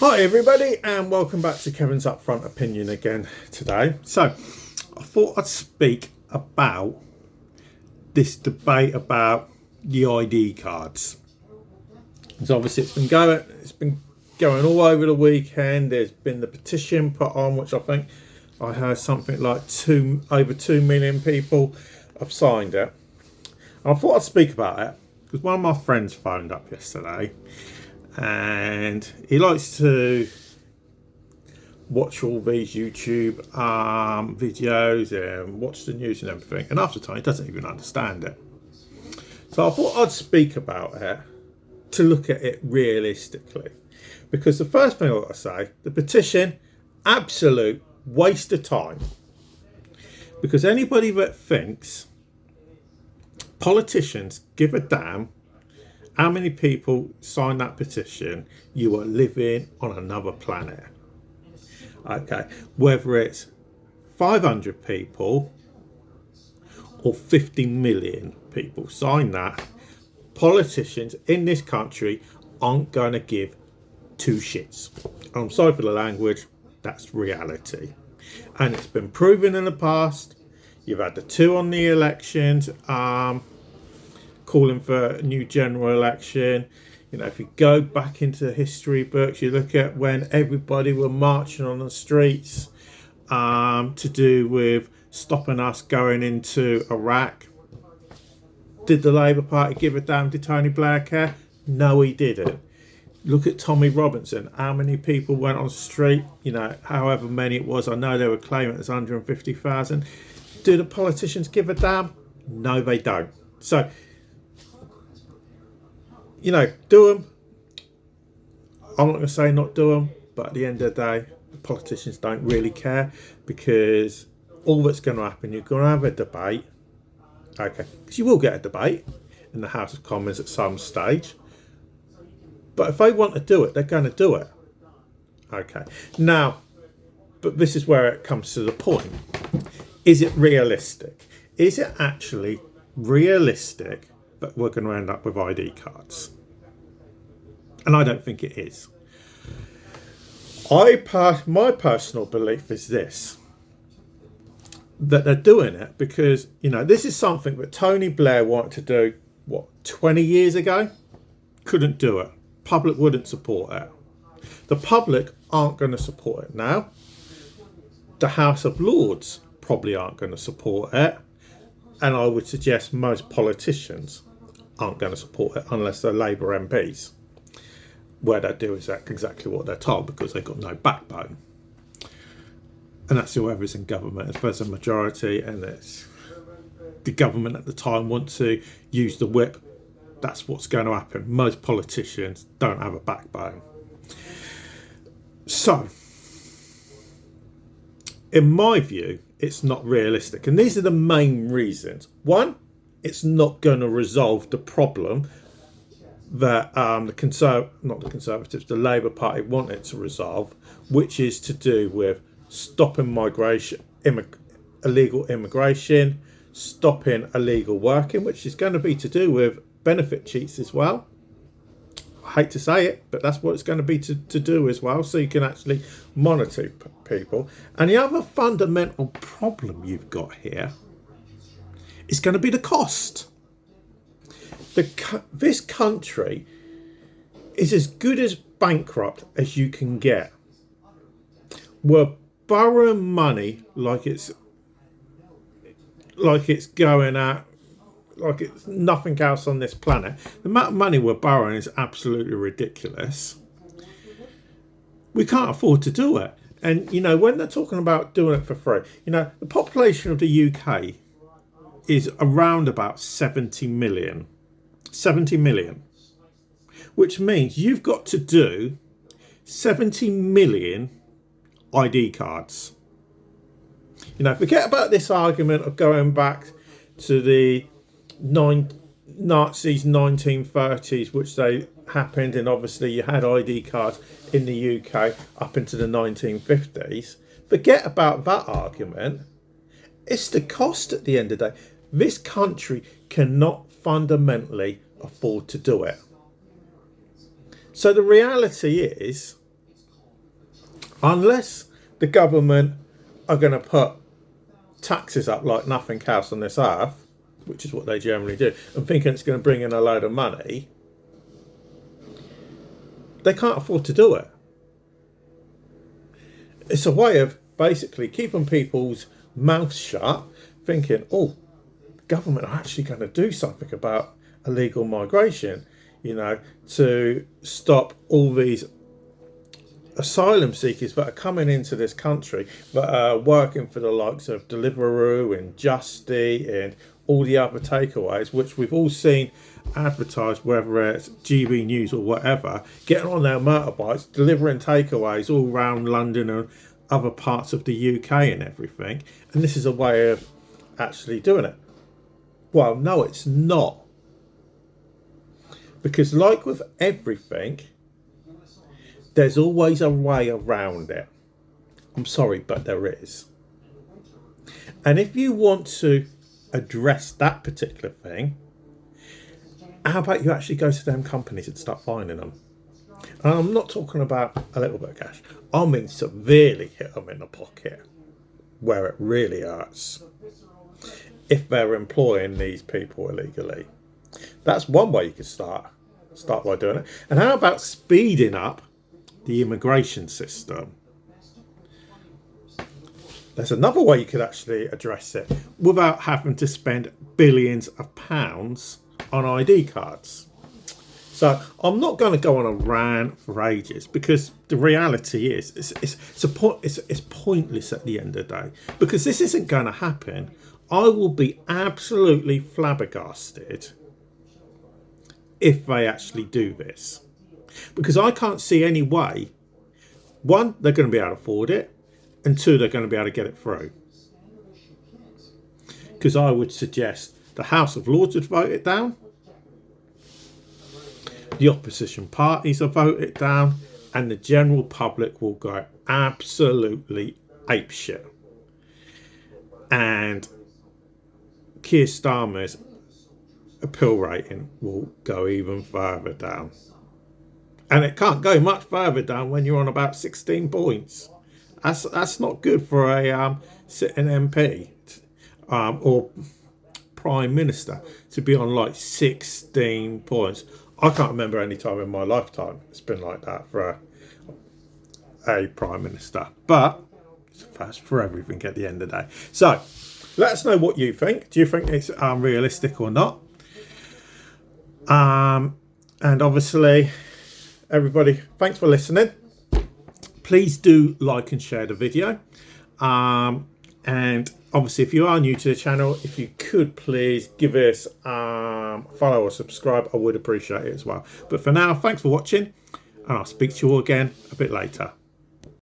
Hi everybody, and welcome back to Kevin's Upfront Opinion again today. So I thought I'd speak about this debate about the ID cards. So obviously it's been going all over the weekend. There's been the petition put on, which I think I heard something like over 2 million people have signed it. And I thought I'd speak about it because one of my friends phoned up yesterday and he likes to watch all these YouTube videos and watch the news and everything, and after time he doesn't even understand it. So I thought I'd speak about it to look at it realistically, because the first thing I've got to say, the petition, absolute waste of time, because anybody that thinks politicians give a damn how many people sign that petition, you are living on another planet. Okay, whether it's 500 people or 50 million people sign that, politicians in this country aren't going to give two shits. I'm sorry for the language, that's reality. And it's been proven in the past. You've had the two on the elections, calling for a new general election. You know, if you go back into history books, you look at when everybody were marching on the streets to do with stopping us going into Iraq. Did the Labour Party give a damn? Did Tony Blair care? No, he didn't. Look at Tommy Robinson. How many people went on the street? You know, however many it was. I know they were claiming it was 150,000. Do the politicians give a damn? No, they don't. So, you know, do them. I'm not going to say not do them, but at the end of the day, the politicians don't really care, because all that's going to happen, you're going to have a debate. Okay, because you will get a debate in the House of Commons at some stage. But if they want to do it, they're going to do it. Okay, now, but this is where it comes to the point. Is it realistic? Is it actually realistic that we're going to end up with ID cards? And I don't think it is. My personal belief is this, that they're doing it because, you know, this is something that Tony Blair wanted to do, 20 years ago? Couldn't do it. Public wouldn't support it. The public aren't going to support it now. The House of Lords probably aren't going to support it. And I would suggest most politicians aren't going to support it unless they're Labour MPs, where they do exactly what they're told because they've got no backbone. And that's whoever's in government. If there's a majority and it's the government at the time want to use the whip, that's what's going to happen. Most politicians don't have a backbone. So, in my view, it's not realistic. And these are the main reasons. One, it's not going to resolve the problem that the Labour Party want it to resolve, which is to do with stopping illegal immigration, stopping illegal working, which is going to be to do with benefit cheats as well. I hate to say it, but that's what it's going to be to do as well, so you can actually monitor people. And the other fundamental problem you've got here is going to be the cost. This country is as good as bankrupt as you can get. We're borrowing money like it's going out, like it's nothing else on this planet. The amount of money we're borrowing is absolutely ridiculous. We can't afford to do it. And, you know, when they're talking about doing it for free, you know, the population of the UK is around about 70 million. 70 million. Which means you've got to do 70 million ID cards. You know, forget about this argument of going back to the Nazis 1930s, which they happened, and obviously you had ID cards in the UK up into the 1950s. Forget about that argument. It's the cost at the end of the day. This country cannot fundamentally afford to do it. So the reality is, Unless the government are going to put taxes up like nothing else on this earth, which is what they generally do, and thinking it's going to bring in a load of money, they can't afford to do it. It's a way of basically keeping people's mouths shut, thinking, oh, the government are actually going to do something about illegal migration, you know, to stop all these asylum seekers that are coming into this country, that are working for the likes of Deliveroo and Justy and all the other takeaways, which we've all seen advertised, whether it's GB News or whatever, getting on their motorbikes, delivering takeaways all around London and other parts of the UK and everything. And this is a way of actually doing it. Well, no, it's not. Because like with everything, there's always a way around it. I'm sorry, but there is. And if you want to address that particular thing, how about you actually go to them companies and start finding them? And I'm not talking about a little bit of cash. I mean severely hit them in the pocket where it really hurts if they're employing these people illegally. That's one way you could start by doing it. And how about speeding up the immigration system? There's another way you could actually address it without having to spend billions of pounds on ID cards. So I'm not going to go on a rant for ages, because the reality is it's pointless at the end of the day, because this isn't going to happen. I will be absolutely flabbergasted if they actually do this, because I can't see any way. One, they're going to be able to afford it, and two, they're going to be able to get it through. Because I would suggest the House of Lords would vote it down, the opposition parties will vote it down, and the general public will go absolutely apeshit. And Keir Starmer's appeal rating will go even further down. And it can't go much further down when you're on about 16 points. That's not good for a sitting MP or Prime Minister to be on like 16 points. I can't remember any time in my lifetime it's been like that for a Prime Minister. But it's a first for everything at the end of the day. So let us know what you think. Do you think it's realistic or not? And obviously, everybody, thanks for listening. Please do like and share the video. And obviously, if you are new to the channel, if you could please give us follow or subscribe, I would appreciate it as well. But for now, thanks for watching, and I'll speak to you all again a bit later.